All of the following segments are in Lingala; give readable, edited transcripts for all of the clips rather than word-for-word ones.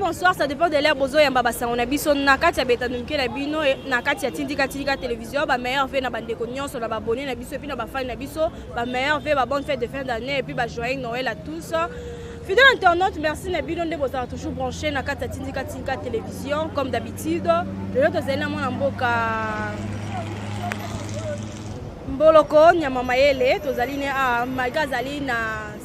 bonsoir, ça dépend de l'air bozo yamba basa. On a biso na kati ya beta numke na bino na kati ya tindika télévision ba meilleur fait na bande konyon sur la abonné na biso et puis na ba fan na biso ba meilleur fait ba bonne fête de fin d'année et puis ba joyeux Noël à tous. Fidèle internaute, merci na bino de boza toujours branché na kati ya tindika télévision comme d'habitude. Le autre c'est na mona mboka Mboloko nyama mayele tozali ne a magazali na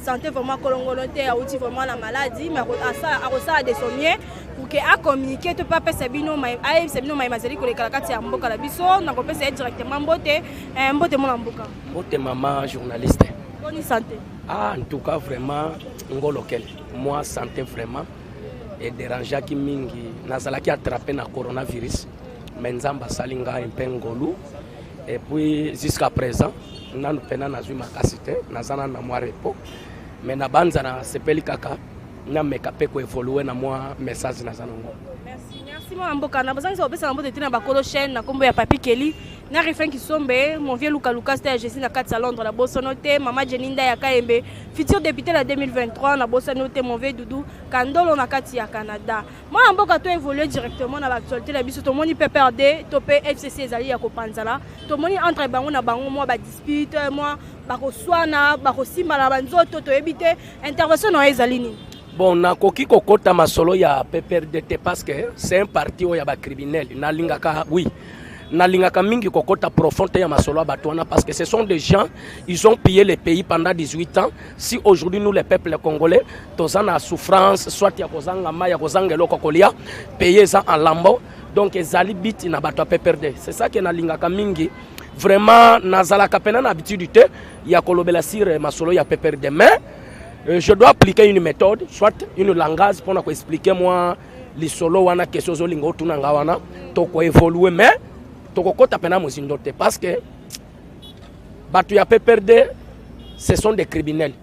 santé vraiment kolongoloté a outil vraiment la maladie mais akosa de sommier pour que a communiquer to pas pesa bino mai ai sebino mai mazali ko lekala kati ya mboka la biso na ko pesa directement mbote mbote mona mboka mbote maman journaliste bonne santé en tout cas vraiment ngolokel moi santé vraiment et dérangeant qui mingi nazala ki attraper na coronavirus mais nzamba salinga un peu ngolu. Et puis jusqu'à présent, nous avons eu ma capacité, nous avons eu mon repos. Mais nous avons eu kaka, nous avons évolué dans mon message. Merci, merci mon amboka. Na bazangi sobesa na mbote tina bakolo chaîne na kombo ya Papi Kelly. Na refin ki sombe, mon vieux Luka Lucas c'était Jessie na kati à Londres la bossa noté, maman Jeninda ya Kaembe, futur député la 2023 na bossa noté mon vieux Doudou Kandolo na kati ya Canada. Moi amboka to évoluer directement dans l'actualité la biso to moni PPRD, to FCC ezali ya kopanzala, to moni entre bango na bango moi ba dispute, moi ba ko swana, ba ko simba la banzoto to ebité intervention na ezali ni. Bon, na koki kokota masolo ya PPRD parce que c'est un parti où il y a des criminels. Na lingaka oui. Na lingaka mingi kokota profonde ya masolo ya batwana parce que ce sont des gens, ils ont pillé le pays pendant 18 ans. Si aujourd'hui nous les peuples congolais, tous en souffrance, soit ya kozanga ma ya kozanga eloko kolia, payer ça en lambo. Donc ezali bit na bato PPRD. C'est ça que na lingaka mingi. Vraiment nazalaka pena na habitude te ya kolobela sire masolo ya PPRD mais je dois appliquer une méthode, soit une langage pour expliquer moi les solo wana question zo lingo tuna ngawana to ko évoluer mais to ko kota pena mozindote parce que batu ya PPRD ce sont des criminels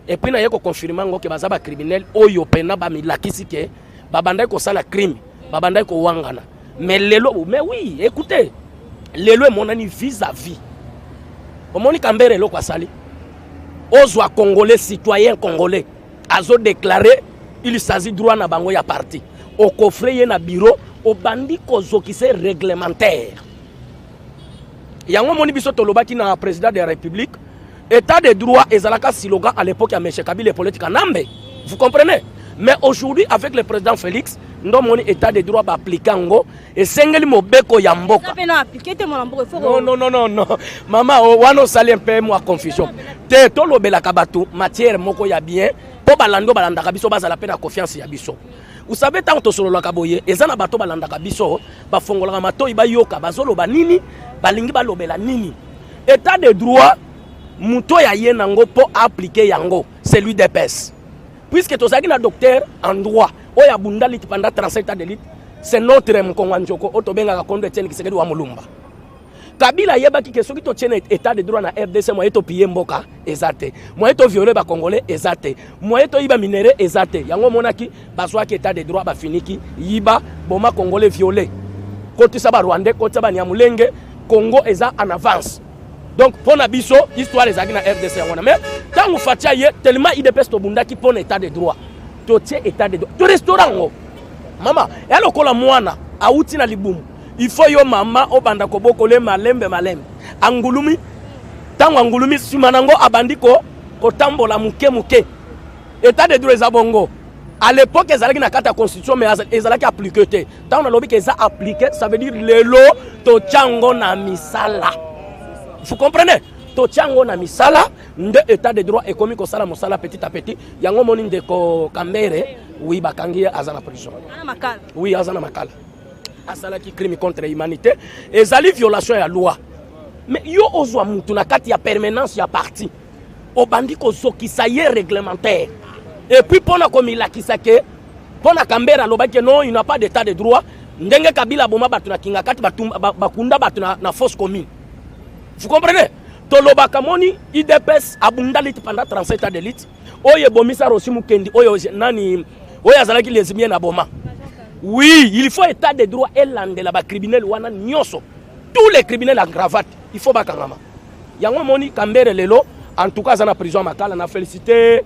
et puis na yeko confirmer ngo ke bazaba criminels oyo pena ba milakisi ke babandai ko sala crime babandai ko wangana mais lelo mais oui écoutez lelo mon ani vis-à-vis au moni kambere lo kwa sali Ozwa Congolais, citoyen congolais, azo déclaré, il s'agit droit na bango ya parti. Au coffret na bureau, au bandi kozo qui c'est réglementaire. Yango moni biso tolobaki na président de la République, état de droit et zalaka slogan à l'époque ya M. Kabila et politique nambe. Vous comprenez? Mais aujourd'hui avec le président Félix, ndo moni état de droit ba appliquer et sengeli mobeko ya mboka. Non. Maman wano sali un peu moi confusion. Te to lobela kabatu matière moko ya bien po balando balanda biso bazala pe na confiance ya biso. Vous savez tant to solo la kaboye ezana bato balanda biso ba fongola mato iba yoka bazolo ba nini balingi ba lobela nini. État de droit muto ya yenango po appliquer yango, c'est lui des pes. Puisque tu as un docteur en droit, oya bundali pendant 37 ans d'élite, c'est notre mkonganjoko otobenga kakondo etienne kisekedi wa mulumba. Kabila yeba ki keso ki to tiene état de droit na RDC moye to piye mboka ezate. Moye to violer ba congolais ezate. Moye to iba minere ezate. Yango monaki bazwa ki état de droit ba finiki yiba boma congolais violer. Koti sa ba rwandais, koti sa ba nyamulenge, Congo eza en avance. Donc pour na biso histoire ezaki na RDC yango na mais tant vous fatia ye tellement IDPS to bundaki pour état de droit. To tie état de droit. To restaurant ngo. Mama, ya lokola mwana auti na libumu. Il faut yo mama obanda ko bokole malembe. Angulumi tango angulumi simanango abandiko ko tambola muke. État de droit ezabongo. À l'époque ezalaki na kata constitution mais ezalaki appliqué te. Tant on a lobi que ça appliqué, ça veut dire lelo to chango na misala. Vous comprenez? To chango na misala nde état de droit et komi ko sala mosala petit à petit yango moni ndeko Kambere oui bakangi azana prison. Ana makala. Oui azana makala. Asala ki crime contre l'humanité ezali violation ya loi. Mais yo ozwa mutu na kati ya permanence ya parti. Obandi ko zokisa ye réglementaire. Et puis pona komi la kisake pona Kambere alobaki non il n'a pas d'état de droit ndenge Kabila boma batu na kinga kati bakunda batu na force commune. Vous comprenez? Toloba kamoni IDPS abundali pendant 37 ans d'élite. Oye bomisa Rosimu Kendi, oye nani, oye azalaki lesbien na boma. Oui, il faut état de droit et landela ba criminel wana nyoso. Tous les criminels à cravate, il faut bakangama. Yango moni Kambere lelo, en tout cas dans la prison makala na félicité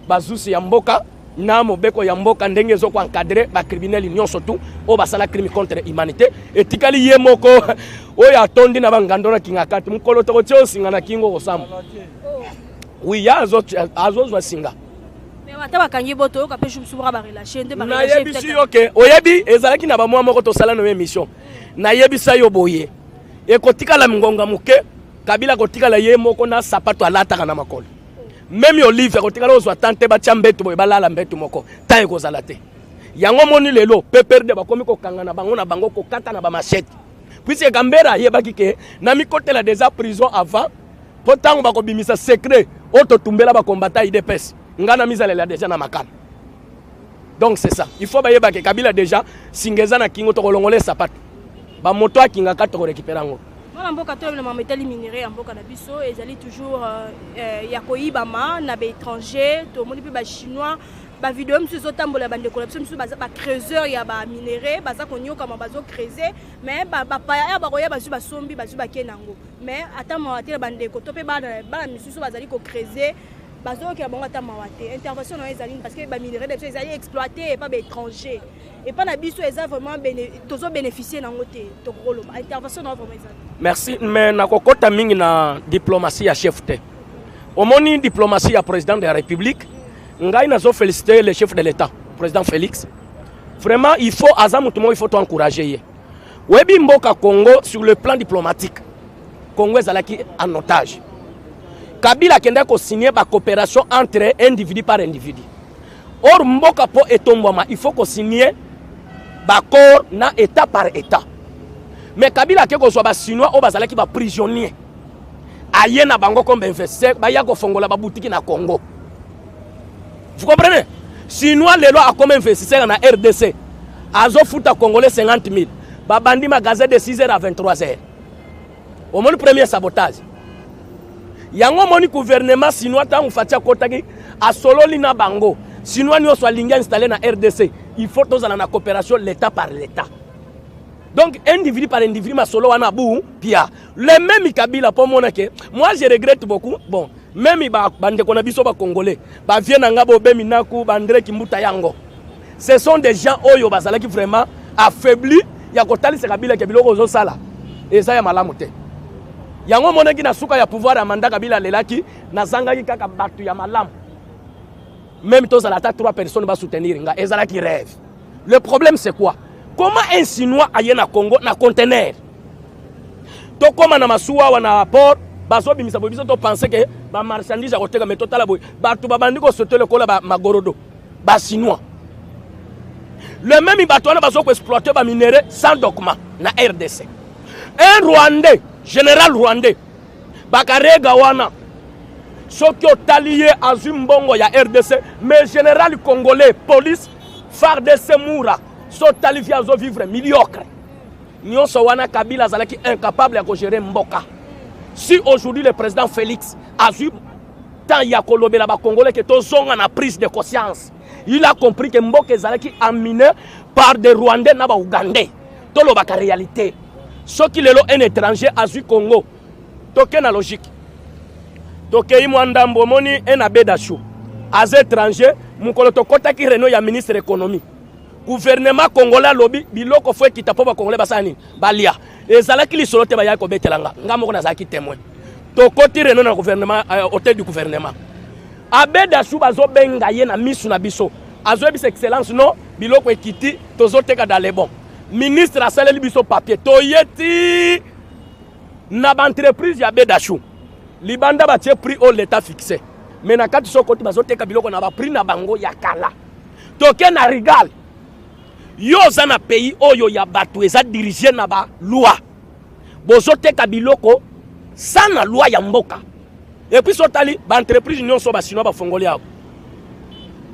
Bazousi Yamboka na mobeko ya mboka ndenge zo ko encadrer ba criminel union surtout o basala crime contre humanité etikali ye moko oya tondi na bangando na kinga kati mukolo to tio singa na kingo kosamba oui ya zo zo singa mais wata bakangi boto ka peshu subra ba relâcher nde ba relâcher na yebi si OK oyebi ezalaki na ba mwa moko to sala no émission na yebi sa yo boye e kotikala ngonga muke Kabila kotikala ye moko na sapato alata na makolo. Même Olive kotikala ozwa tante ba chambetu boye balala mbetu moko. Ta ekozala te. Yango moni lelo peperde bakomi ko kangana bango na bango ko kata na ba machette. Puisque Gambera yebaki ke na mikotela déjà prison avant potango bako bimisa secret auto tumbela ba combattant IDPS. Ngana misalela déjà na makana. Donc c'est ça. Il faut ba yebaki Kabila déjà singeza na kingo to kolongole sapato. Ba moto akinga ka to récupérer ngo. Dans mboka to le métal minéré en mboka na biso ezali toujours ya koyibama na ba étranger to moni pe ba chinois ba vidéo msu zo tambola bande ko msu ba creuseur ya ba minéré baza konyoka ma bazo creuser mais ba ya ba koya ba su ba sombi ba su ba kenango mais ata ma te bande ko to pe ba misusu bazali ko creuser bazo ki bango ata mawate intervention na ezali parce que ba minéré de ezali exploiter et pas ba étranger et pas na biso eza vraiment tozo bénéficier nango te to rolo intervention na vraiment ezali. Merci mais na kokota mingi na diplomatie ya chef te omoni diplomatie ya président de la République ngai nazo féliciter le chef de l'État président Félix vraiment il faut azamu tout le monde il faut encourager webi mboka Congo sur le plan diplomatique Congo ezalaki en otage Kabila kenda ko signer ba coopération entre individu par individu or mboka po etombama il faut ko signer ba accord na état par état mais Kabila ke ko so ba chinois o bazalaki ba prisonnier aye na bango comme investisseur ba ya ko fongola ba boutique na Congo. Vous comprenez? Chinois lelo a comme investisseur na RDC azo futa congolais 50 000 ba bandi magasin de 6h à 23h au moins premier sabotage yango moni gouvernement chinois tangu fatia kotaki a solo lina bango chinois nyo so linga installé na RDC il faut tozala na coopération l'état par l'état donc individu par individu ma solo wana bu pia le même Kabila pour mon que moi je regrette beaucoup bon même ba bande kona biso ba congolais ba vient na ngabo be minaku bandre kimbuta yango ce sont des gens oyo bazala qui vraiment affaibli ya kotali se Kabila ke biloko zo sala et ça ya malamu te yango monaki na suka ya pouvoir ya manda Kabila lelaki na zangaki kaka batu ya malamu même tous à la tête 3 personnes va soutenir nga ezala qui rêve le problème c'est quoi comment un chinois aille na Congo na conteneur to comme na masuwa wana port baso bimisa bobiso to penser que ba marchandise a koteka mais total boy batu babandi ko sauter le kola ba magorodo ba chinois le même bato wana baso ko exploiter ba minerai sans document na RDC un Rwandais général rwandais bakarega wana soki otaliye azumbongo ya RDC mais général congolais police FARDC Moura so talifia azo vivre médiocre nyonso wana Kabila zalaki incapable ya gérer mboka si aujourd'hui le président Félix azu tant ya kolobela ba congolais que tozonga na prise de conscience il a compris que mboka zalaki aminé par des Rwandais na ba Ougandais tolo ba réalité ce qui lelo un étranger azu Congo toke na logique toke imwandambo moni un abedashu az étranger mukolo tokota ki reno ya ministre économie gouvernement congolais lobby biloko fo kita po ba congolais basani balia ezalaki lisolo te ba ya ko betelanga ngamo na zaki témoin tokoti reno na gouvernement hôtel du gouvernement abedashu bazo benga ye na misu na biso azo bis excellence non biloko ekiti tozoteka dans les bons ministre a salé biso papier toyeti na ba entreprise ya bedashu libanda ba tie prix au l'état fixé mais na kati sokoti bazoteka biloko na ba prix na bango ya kala toke na rigal yo za na pays oyo ya batu eza diriger na ba loi bozoteka biloko sana loi ya mboka et puis sotali ba entreprise nyonso ba sino ba fongoli yao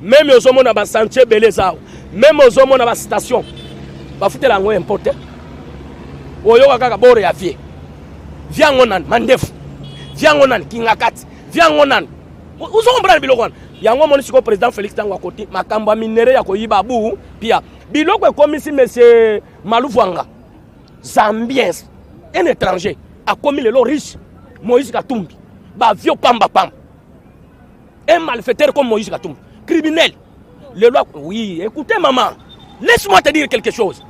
même ozomona ba sentier belezao même ozomona ba station ba futela ngo importer oyo kaka bore ya vie viango nan mandefu viango nan kingakati viango nan uzombra biloko wana yango moni siko président Félix tango akoti makambo ya minere ya koyiba bu pia biloko ekomisi monsieur Maluvanga Zambien un étranger a commis le riche Moïse Katumbi ba vieux pamba pamba un malfaiteur comme Moïse Katumbi criminel Les lois, oui, écoutez maman, laisse-moi te dire quelque chose.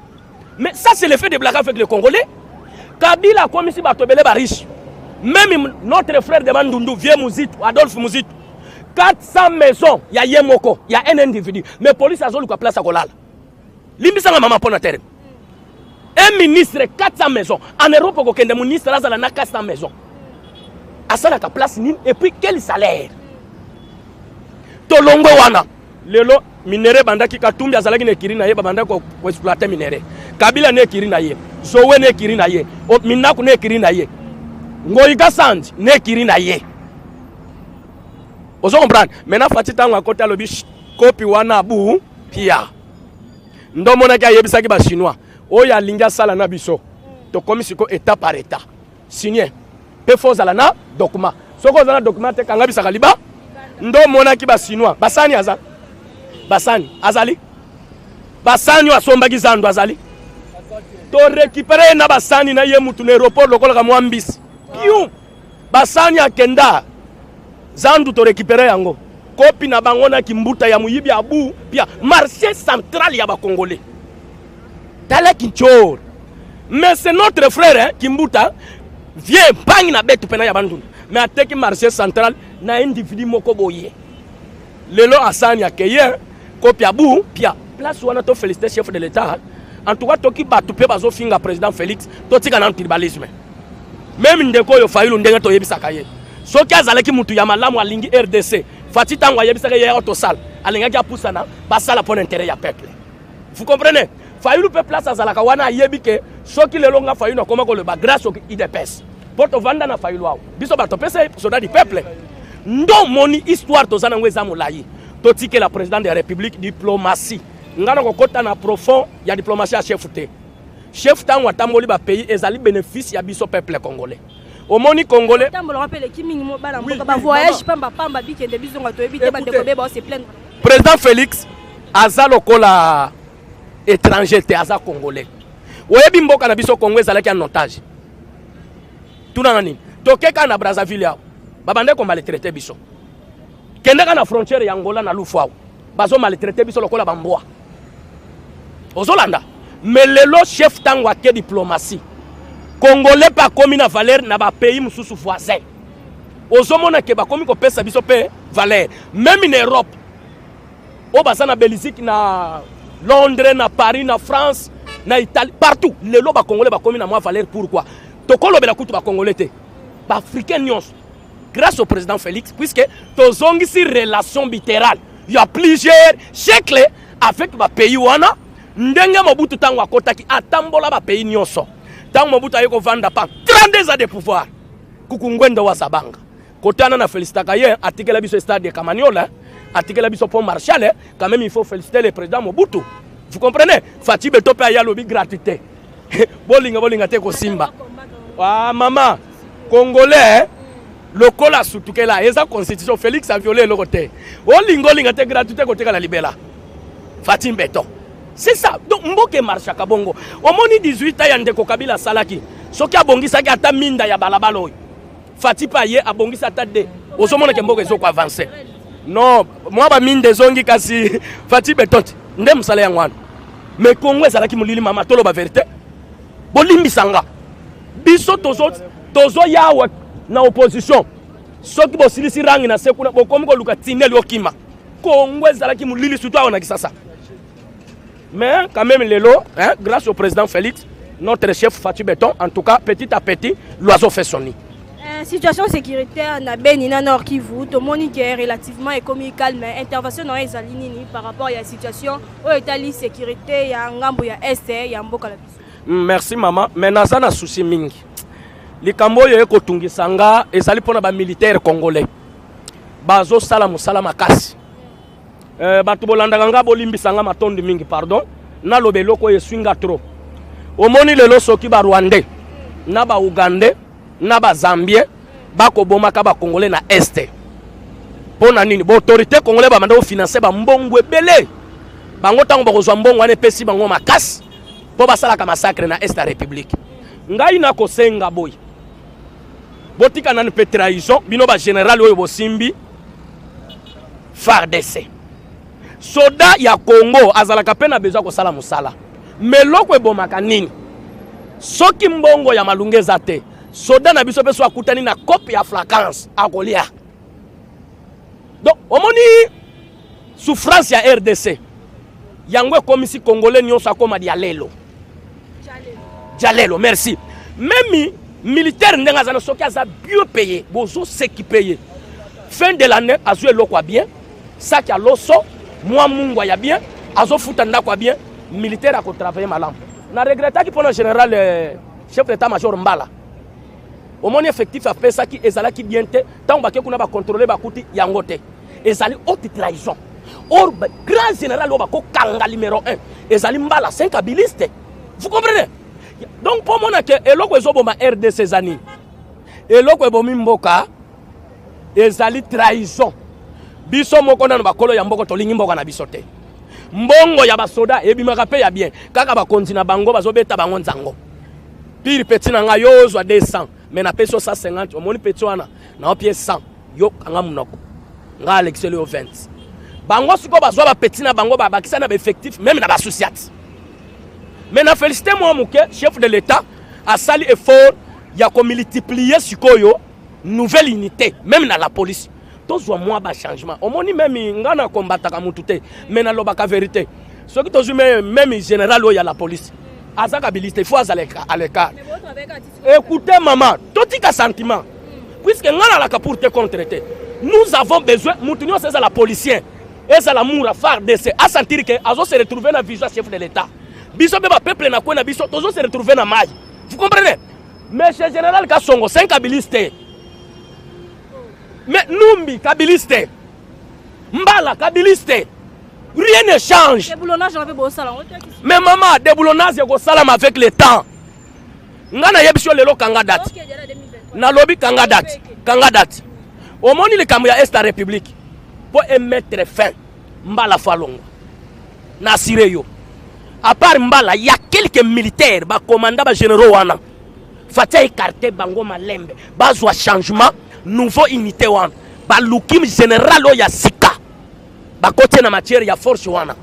Mais ça c'est l'effet de blague avec les Congolais. Kabila comme si Batobele ba riche. Même notre frère de Bandundu, vieux Mouzitou, Adolphe Mouzitou, 400 maisons, il y a Yemoko, il y a un individu. Mais la police a zolu place à Golal. Limbisanga maman pour terre. Un ministre 400 maisons. En Europe, il y a un ministre qui a 400 maisons. À ça, la place et puis quel salaire? Tolongo wana. Lelo minere banda ki katumbi azalaki ne kirina ye banda ko exploiter minere. Kabila ne kirina ye. Zowe ne kirina ye. Minaku ne kirina ye. Ngoyiga Sandi ne kirina ye. Ozo comprendre. Maintenant fatita ngo akota lobi kopi wana bu pia. Ndo mona ka yebisaki ba chinois. Oya linga sala na biso. To komisiko état par état. Signé. Pe fo zala na document. Soko zala document te kanga bisaka liba. Ndo mona ki ba chinois. Basani aza. Basani azali. Basani wa somba gizando azali. To récupérer na basani na ye mutu na aéroport lokola ka mwambisi. Piu. Basani akenda. Zandu to récupérer yango. Kopi na bango na kimbuta ya muyibi abu pia marché central ya ba Congolais. Tala Kinchor. Mais c'est notre frère hein, Kimbuta vient bang na betu pena ya bandu. Mais ateki marché central na individu moko boye. Lelo asani akeye kopi abu pia place wana to féliciter chef de l'état. En tout cas toki batu pe bazo finga président Félix to tika na tribalisme. Même ndeko yo fayulu ndenge to yebisaka ye. Soki azalaki mutu ya malamu alingi RDC. Fati tango yebisaka ye autosal. Alingaki apusana basala pour intérêt ya peuple. Vous comprenez? Fayulu pe place azalaka wana yebike soki lelo nga fayulu akoma ko le ba grâce au IDPS. Porto vanda na fayulu wao. Biso bato pesa soda du peuple. Ndo moni histoire to zana ngweza mulayi. To tike la président de la République diplomatie. Ngana ko kota na profond ya diplomatie à chef te. Chef tango atamboli ba pays ezali bénéfice ya biso peuple congolais. Au moni congolais. Tambo rappelle ki mingi mo bala mboka ba voyage pamba pamba bikende biso ngato ebite ba dekobe ba se plaindre. Président Félix azalo kola étranger te aza congolais. Oyebi mboka na biso Congo ezalaki en otage. Tuna nani? Tokeka na Brazzaville yao. Babande ko maltraiter biso. Kendeka na frontière ya Angola na Lufao. Bazo maltraiter biso lokola bamboa. Ozolanda. Mais lelo chef tango ake diplomatie. Congolais pas komi na valeur na ba pays mususu voisin. Ozomona ke ba komi ko pesa biso pe valeur. Même en Europe. O basa na Belgique na Londres, na Paris, na France, na Italie, partout. Les lois congolais ba komi na moi valeur pourquoi? Tokolo bela kutu ba congolais te. Ba africain nyons. Grâce au président Félix puisque tozongi si relation bilatérale. Il y a plusieurs siècles avec ba pays wana ndenge Mobutu tango akotaki atambola ba pays nyonso. Tango Mobutu ayeko vanda pa 32 ans de pouvoir. Kukungwenda wa Sabanga. Kotana na félicitaka ye atikela biso stade de Kamanyola. Atikela biso pont Marshall, quand même il faut féliciter le président Mobutu. Vous comprenez? Fati Betope aya lobi gratuité. Bolinga te ko simba. Ah maman, congolais lokola sutukela eza constitution Félix a violé le côté. Olinga te gratuité côté la libela. Fati Beto. C'est ça. Donc mboke marcha kabongo. Omoni 18 ans yande ko Kabila salaki. Soki abongisa ki ata minda ya balabala oyo. Fati pa ye abongisa ata de. Ozomona ke mboke ezoko avancer. Non, moi ba mine des ongi kasi Fati Betot ndem sala yangwana. Mais Congo ezalaki mulili mama tolo ba vérité. Bolimbi sanga. Biso tozo yawe na opposition. Soki bo silisi rangi na sekuna bo komi ko luka tineli okima. Congo ezalaki mulili surtout on a kisasa. Mais quand même lelo, hein, grâce au président Félix, notre chef Fati Beton, en tout cas petit à petit, l'oiseau fait son nid. Situation sécuritaire na Beni na Nord Kivu, to monique relativement économique calme, intervention dans les alinini par rapport à la situation où état sécurité ya ngambo ya est ya mboka la biso. Merci maman, mais naza na souci mingi. Likambo yo ekotungisanga ezali pona ba militaire congolais. Bazo sala musala makasi. Batu bolandaka nga bolimbisanga matondi mingi pardon. Na lobeloko eswinga trop. Omoni lelo soki ba Rwandais, na ba Ougandais, na ba Zambien bako bomaka ba congolais na este pona nini bo autorité congolais ba manda financer ba mbongo ebele bango tango bakozwa mbongo ane pesi bango makasi po basala ka massacre na est la république ngai na kosenga boy botika na pe trahison bino ba général oyo bosimbi FARDC soda ya Congo azalaka pe na besoin ko sala musala mais loko ebomaka nini soki mbongo ya malunga eza te soda na biso pe so akutani na kope ya flaquence akolia donc omoni souffrance ya RDC yango ekomisi congolais nyonso akoma dia lelo jalelo merci même militaire ndenga zana soki aza bien payé bozo s'équiper fin de l'année azwe lokwa bien saki a loso moi mungwa ya bien azo futa ndakwa bien militaire ako travailler malam na regretta ki pendant général chef d'état major Mbala au moins effectif a fait ça qui ezala ki bien te tant ba ke kuna ba contrôler ba kuti yango te ezali haute trahison or grand général ba ko kanga numéro 1 ezali Mbala 5 habiliste vous comprenez donc pour moi que eloko ezoboma RDC zani eloko ebomi mboka ezali trahison biso moko na bakolo ya mboko tolingi mboka na biso te mbongo ya basoda ebimaka pe ya bien kaka bakonzi na bango bazobeta bango nzango pire petit na nga yo zwa 200 mais na peso 150 omoni petit wana na opie 100 yo kanga munoko nga Alexis le 20 bango siko bazwa ba petit na bango ba bakisa na effectif même na ba associate mais na félicité moi muke chef de l'état a sali effort ya ko multiplier sikoyo nouvelle unité même dans la police tozwa moi ba changement omoni même ngana combattre ka mutu te mais na lobaka vérité ce qui tozwi même général o ya la police azaka habilité faut azaleka à l'écart écoutez maman totika sentiment puisque ngana la pour te contrer nous avons besoin mutu nyo c'est la policier et ça l'amour à faire de se à sentir que azo se retrouver na vision chef de l'état biso be ba peuple na kwena biso tozo se retrouver na maille vous comprenez mais chez général Kasongo 5 habilités mais Numbi kabiliste Mbala kabiliste rien ne change mais maman déboulonnage go salam avec le temps ngana yebisho lelo kanga date na lobby kanga date au moni le kamu ya Est République pour mettre fin Mbala falongo na sireyo à part Mbala il y a quelques militaires ba commandant ba généraux wana fatia écarter bango malembe bazwa changement nouveau unité wana ba lukim général o ya sika ba côté na matière ya force wana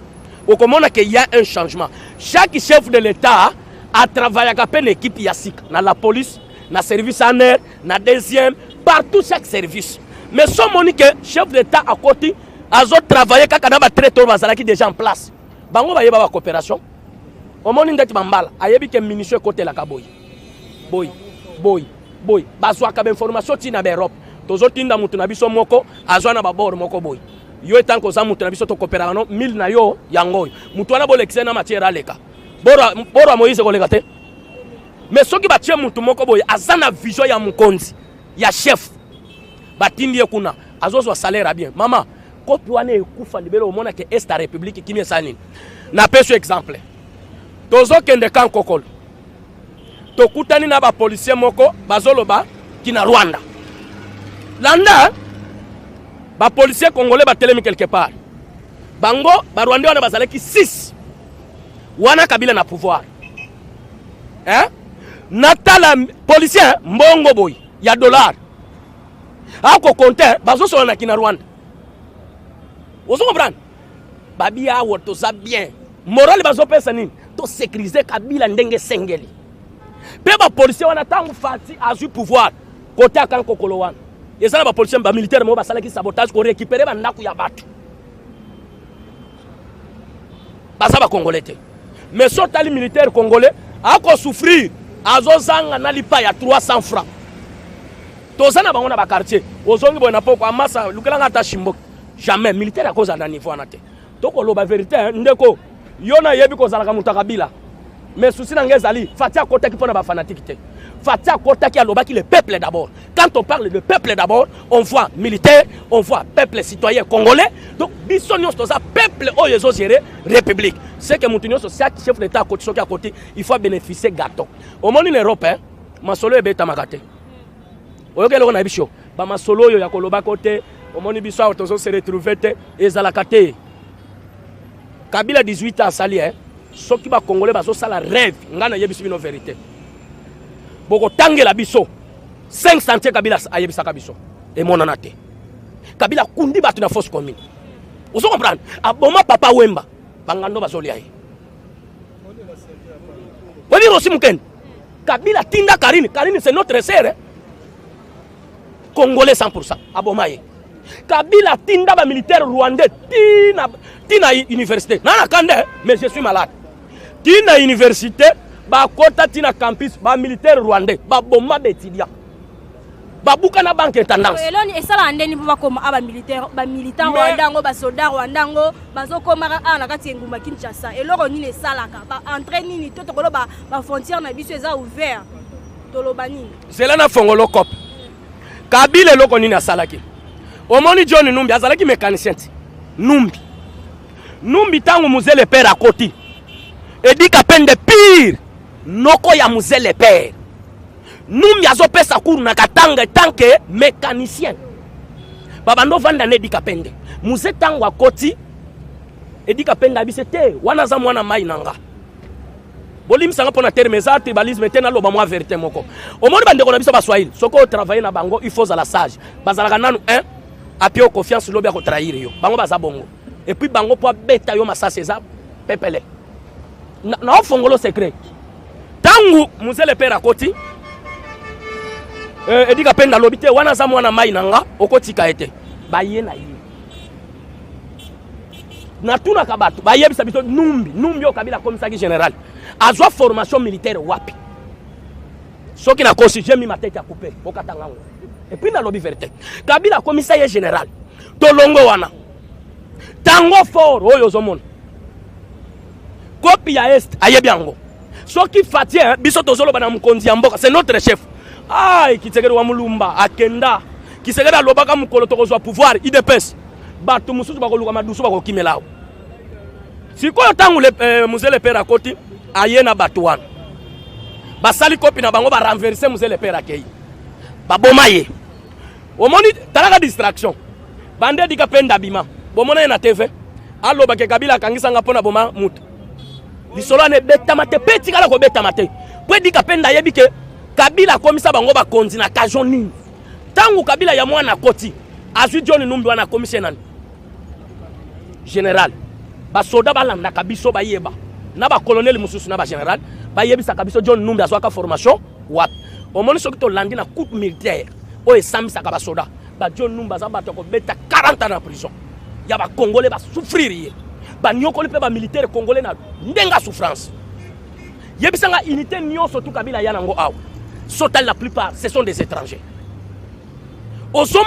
okomona que il y a un changement chaque chef de l'état a travaillé avec une équipe ya sika na la police na service en air na deuxième partout chaque service mais son monique chef d'état à côté azo travailler kaka na ba traiteur bazala qui déjà en place bango ba yeba ba coopération omoni ndeti bambala ayebi ke ministre côté la kaboy boy bazwa ka information tina ba Europe tozo tinda mutu na biso moko azwa na babor moko boy yo etanko za mutu na biso to coopération 1000 na yo yango mutu wana bolekise na matière aleka bora Moïse koleka te mais soki ba tie mutu moko boy azana vision ya mukonzi ya chef batindi kuna azozwa salaire bien mama kopi wana ekufa libelo omona ke Est République kimi esani na peso exemple tozo kende kan kokolo tokutani na ba policier moko bazoloba kina Rwanda landa ba policier congolais ba telemi quelque part bango ba Rwanda wana bazalaki 6 wana Kabila na pouvoir natala policier mbongo boy ya dollar ako compter bazo solo na kina Rwanda ozo comprendre babi a woto za bien moral bazo pesa nini to sécuriser Kabila ndenge sengeli pe ba policier wana tangu fati azu pouvoir côté akan kokolo wana ezala ba policier ba militaire mo basala ki sabotage ko récupérer ba ndaku ya batu basa ba congolais mais sotali militaire congolais ako souffrir azo zanga na lipa ya 300 francs tozana bango na ba quartier ozongi bona poko amasa lukela ngata shimbo jamais militaire à cause d'un niveau anate toko lo ba vérité ndeko yona yebi ko zalaka mutakabila mais souci n'angezali fatia kota qui pona ba fanatique fatia kota qui alobaki le peuple d'abord quand on parle de peuple d'abord on voit militaire on voit peuple citoyen congolais donc bisonio toza peuple oyezo gérer république c'est que mutunyo social chef d'état à côté à côté il faut bénéficier gâteau au monde en Europe masolo ebeta makate oyokelo na bisho ba masolo yo ya koloba côté au monde biso tozo se retrouver te ezalaka te Kabila 18 ans sali soki ba congolais bazo sala rêve ngana yebiso bino vérité boko tangela biso 5 centiers Kabila ayebisa biso et monana te Kabila kundi batu na force commune Vous comprenez? Aboma papa Wemba. Bangando bazolia. Vous voyez aussi Mouken. Kabila Tinda Karine. Karine c'est notre sœur. Hein? Congolais 100%. Abomaye. Kabila Tinda ba militaire rwandais. Tina université. Nana Kande, mais je suis malade. Tina université. Ba kota tina campus. Ba militaire rwandais. Ba bomba d'étudiants. Babuka na banque tendance. Eloni esala ndeni po bakoma aba militaire ba militant rwandango ba soldat rwandango bazokoma na kati engumba Kinshasa. Eloko nini esalaka ba entraîner ni toto koloba ba frontière na biso eza ouvert. Toloba nini? Zela na fongolo cop. Kabila eloko nini asalaki. Omoni John Numbi azalaki mécanicien. Numbi tangu muzele père à côté. Edi kapende pire. Noko ya muzele père. Numbi azopesa cours na katanga tanke mécanicien. Babando vanda ne dikapende. Muze tangu akoti edika pende abisete wana za mwana mai nanga. Bolim sanga pona termeza tribalisme tena loba mwa vérité moko. Omoni bande kona biso ba Swahili. Soko travailler na bango il faut la sage. Bazalaka nanu apio confiance lobi ko trahir yo. Bango baza bongo. Et puis bango po beta yo masa ceza pepele. Na ofongolo secret. Tangu muze le père akoti edika penda lobite wana za mwana mai nanga okotika ete baye na ye na tuna kabatu baye bisa bito numbi okabila komisaki général azwa formation militaire wapi soki na constitution mi matete a couper okatanga ngo et puis na lobi vérité kabila komisaire général tolongo wana tango fort oyo zomona kopi ya est ayebi yango soki fatie biso tozolo bana mukonzi ya mboka c'est notre chef. Aïe, qui s'est wa mulumba akenda qui s'est lobaka mukolo tokozwa pouvoir idepes batu mususu bakoluka madusu bakokimela sikoyo tangu le muzele père akoti ayena batu wana basali kopi na bango ba renverser muzele père akei baboma ye omoni talaka distraction bande dika penda bima bomona na TV aloba ke Kabila kangisa ngapona boma mutu lisolo ne beta mate peti kala ko beta mate pwe dika penda yebi ke Kabila komisa bango ba konzi na kajon nini. Tangu Kabila ya mwana koti. Azwi John Numbi wana komise nani. Général. Ba soda balanda kabiso ba yeba. Na ba colonel mususu na ba général. Ba yebisa kabiso John Numbi azwaka formation. Wat. Omoni soki to landi na coup militaire. O esamisa ka ba soda. Ba John Numbi azaba to ko beta 40 ans na prison. Ya ba Congolais ba souffrir ye. Ba nyokoli pe ba militaire Congolais na ndenga souffrance. Yebisa nga unité nyonso tu Kabila ya nango awa. Sotal la plupart, ce sont des étrangers. Au sommet,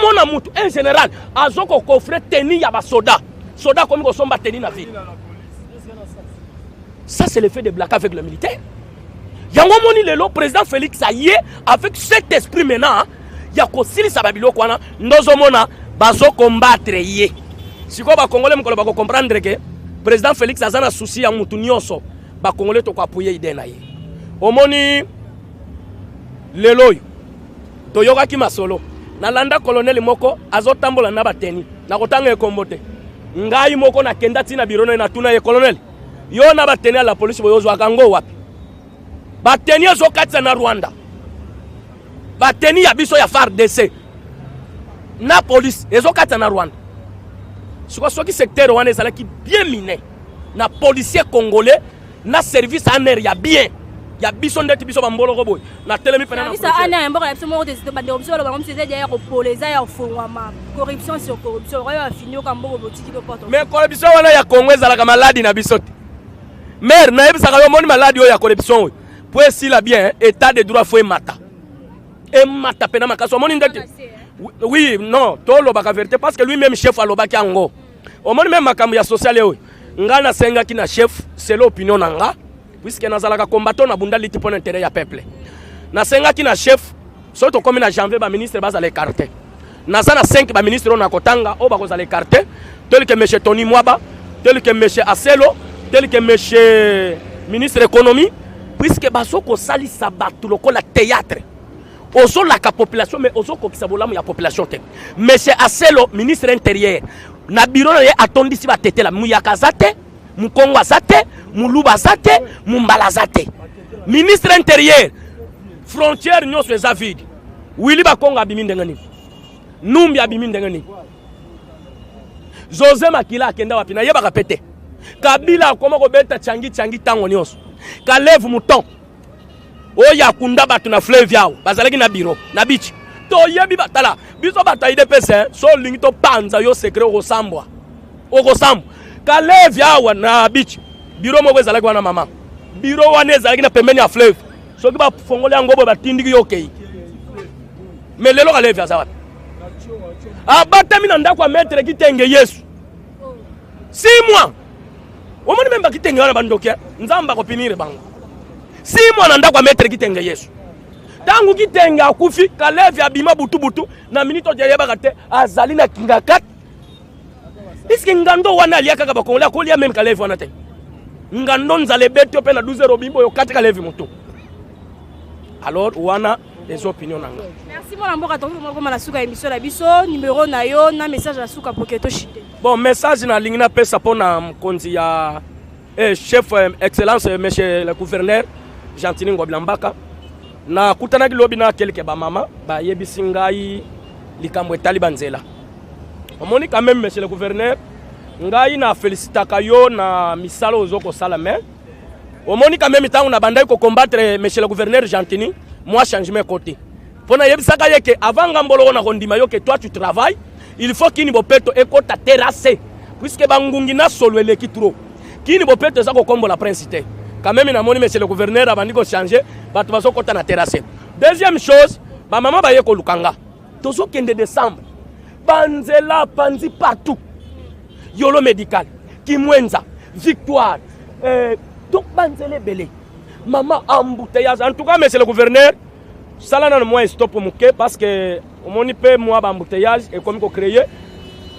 un général, a zoko coffre teni yaba soda. Soda comme au sommet teni na ville. Ça, c'est l'effet de black avec le militaire. Yango moni lelo, président Félix Aye, avec cet esprit maintenant, yako sili sababilo kwana, ndozomona, bazo combattre ye. Si quoi, ba Congolais mkolo bako comprendre que président Félix azana souci ya mutu nyonso, ba Congolais to ko appuyer ide na ye. Omoni leloyo toyoka ki masolo nalanda colonel moko azotambola na bateni na kotanga ekombote ngai moko na kenda tina birono na tuna ye colonel yo na bateni la police boyozwa kango wapi bateni zo katsa na Rwanda bateni ya biso ya FARDC na police ezo katsa na Rwanda soki secteur wana ezalaki bien miné na policier congolais na service en air ya bien. Il y a biso ndeti biso bambolo roboy na telemi pena na ça ana mboka biso moko de bande option ba ngomse ya ko poleza ya fongwama corruption sur corruption royo afinyo ka mboko botiki ko poto mais corruption wana ya Kongweza la maladi na biso mère na yebisa ka yo moni maladi yo ya corruption pour si la bien état de droit faut mata et mata pena makaso moni ndeti oui non tolo baka vérité parce que lui même chef alobaki ango o moni même makambo ya social yo ngana senga kina chef c'est l'opinion nanga puisque nazalaka combattant na bunda liti pour l'intérêt ya peuple na senga ki na chef soto comme na janvier ba ministre baza les cartes nazana 5 ba ministre on akotanga o ba ko za les cartes tel que monsieur Tony Mwaba tel que monsieur Aselo tel que monsieur ministre économie puisque baso ko sali sabatu lokola théâtre ozo la population mais ozo ko kisabolamu ya population te monsieur Aselo ministre intérieur na bureau na ye atondi si ba tetela muyaka zate Mukongo azate, Muluba azate, Mumbala azate. Ministre intérieur, frontière nyonso eza vide. Wili ba Kongo abimi ndengani. Numbi abimi ndengani. José Makila akenda wapi na yeba pété. Kabila akoma kobeta changi tango nyonso. Kalevu Mouton. Oya kunda batu na fleuve yao. Bazalaki na biro, na bichi. To yebi batala. Biso bata IDPS so lingi to panza yo secret okosambwa. Okosambwa. Kalevu yao na bichi. Biro mo bezalaki wana mama. Biro wana ezalaki na pembeni ya fleuve. Soki ba fongole ngobo batindiki yo kei. Mais lelo kalevu ya zawapi. Abatami na ndako maître kitenge Yesu. 6 mois. Omoni memba kitenge wana bandokia. Nzamba kopinire bango. 6 mois na ndako maître kitenge Yesu. Tangu kitenge akufi kalevu ya bima butu na minito jayeba kate azali na kinga 4. Iski ngando wana aliaka kaba kongola ko lia même kalevu wana te. Ngando nzale beto pe na 12 robimbo yo 4 kalevu mutu. Alors wana des opinions nanga. Merci mon amour attends comme la souka émission la biso numéro na yo na message la souka poketo chité. Bon message na lingina pesa pona mkonzi ya chef excellence monsieur le gouverneur Gentini Ngoblambaka na kutana kilobi na kelke ba mama ba yebisi ngai likambo etali banzela. Omoni quand même monsieur le gouverneur ngai na félicitaka yo na misalo ozoko sala mais omoni quand même tangu na bandai ko combattre monsieur le gouverneur Gentini moi changement côté. Pona yebisaka yeke avant ngambolo na kondima yo que toi tu travailles, il faut kini bopeto ekota terrasser puisque bangungi na solo eleki trop. Kini bopeto za ko kombo la principauté. Quand même na moni monsieur le gouverneur abandi ko changer, bato baso kota na terrasser. Deuxième chose, ba maman ba yeko lukanga. Tozo kende décembre. Banzela panzi partout. Yolo médical, Kimwenza, Victoire, donc banzele belé. Maman embouteillage. En tout cas, monsieur le gouverneur, ça là moi stop pour mouké parce que mon IP moi embouteillage et comme qu'on créé,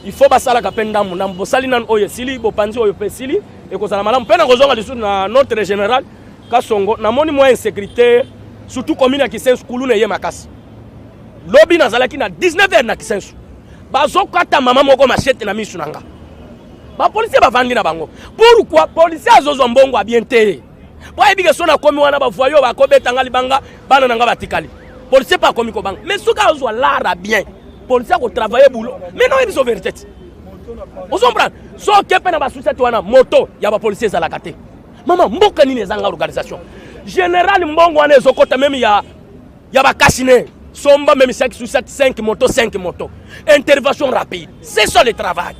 il faut pas ça la kapenda mon ambo sali nan oye sili bo panzi oye pe sili et ko ça malam pena kozonga lisu na notre général Kasongo na moni moi insécurité surtout commune ya Kisensu kuluna ye makasi. Lobby na zalaki na 19h na Kisensu. Bazo kata maman moko machete na misu nanga. Ba policier ba vandi na bango. Pourquoi policier azozo mbongo abienté? Pour ebike sona komi wana ba voyo ba kobeta ngali banga bana nanga batikali. Policier pas komi ko banga. Mais soka ozo lara bien. Policier ko travailler boulot. Mais non ebiso vérité. Vous comprenez? So kepe na ba société wana moto ya ba policier za la kate. Maman mboka nini ezanga organisation. Général mbongo wana ezokota même ya ba kasine. Somba même 5 motos 5 motos. Intervention rapide. C'est ça le travail.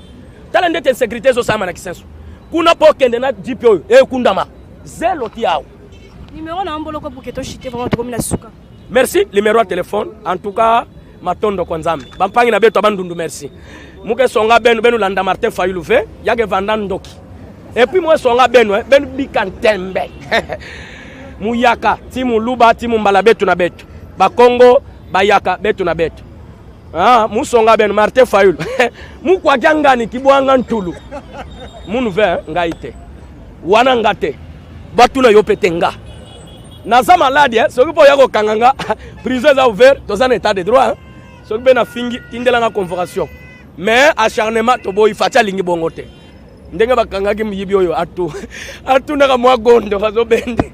Talent d'insécurité zo sama na Kisensu. Kuna pokende na DPO e kundama. Zelo tiao. Numéro na mboloko poketo chité vraiment to komina suka. Merci, numéro de téléphone. En tout cas, matondo konzambe. Bampangi na beto bandundu merci. Muke songa benu landa Martin Fayulu ve, yage vandandoki. Et puis moi songa benu bikantembe. Muyaka, timu luba, timu mbala betu na betu. Bakongo, bayaka betu na betu. Ah, musonga benu Martin Fayulu. Mukwa jangani kibwanga ntulu. Munu ve ngaite. Wana ngate. Batu na yopetenga. Naza malade, soki po yako kanganga, prison est ouvert, dans un état de droit. Soki be na fingi tindelanga convocation. Mais acharnement to boy fatia lingi bongote. Ndenge bakangaki miyibi oyo atu. Atu na mwa gondo kazo bende.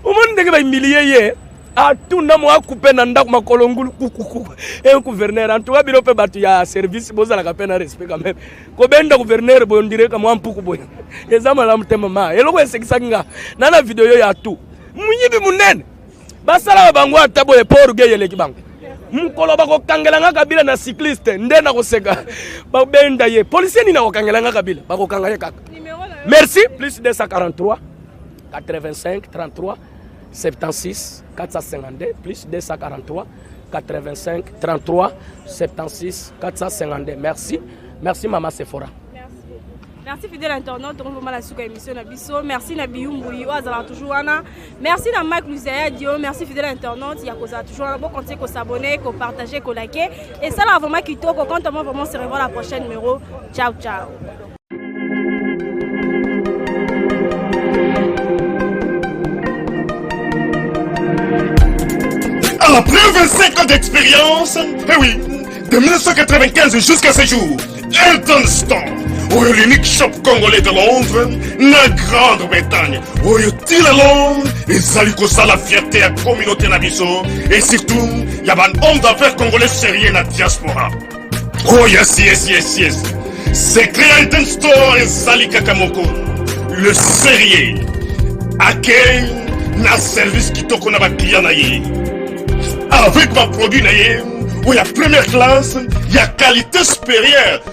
Umoni ndenge ba humilier ye. Atu na mwa couper na ndako makolongulu kukuku. Et gouverneur en tout cas biro pe batu ya service boza la kapena respect quand même. Ko benda gouverneur bo ndire ka mwa mpuku boy. Ezama la mtema ma. Eloko esekisanga. Nana video yo ya atu. Munyibi munene basala bango atabo e poru geyele kibango mukolo bako kangelanga kabila na cycliste ndena koseka ba benda ye policier ni na kokangelanga kabila bako kangaye kaka. Merci plus 243 85 33 76 452 plus 243 85 33 76 452. Merci maman Sephora. Merci fidèle internaute, on va la souka émission na biso. Merci na Biyumbu yo azala toujours wana. Merci na Mike Luzaya Dio, merci fidèle internaute, ya koza toujours wana. Bon continuer ko s'abonner, ko partager, ko liker et ça là vraiment kitoko quand on vraiment se revoir la prochaine numéro. Ciao ciao. Après 25 ans d'expérience, eh oui, de 1995 jusqu'à ce jour, Eltonston, l'unique shop congolais de Londres, la Grande-Bretagne, il est Londres, et ça la fierté à la communauté Nabiso, et surtout, il y a un homme d'affaires congolais sérieux dans la diaspora. Oh yes. Secret Item Store et Sali Kakamoko. Le sérieux. Accueil na service qui toko na ba client na ye. Avec ma produit na ye, où il y a première classe, il y a qualité supérieure.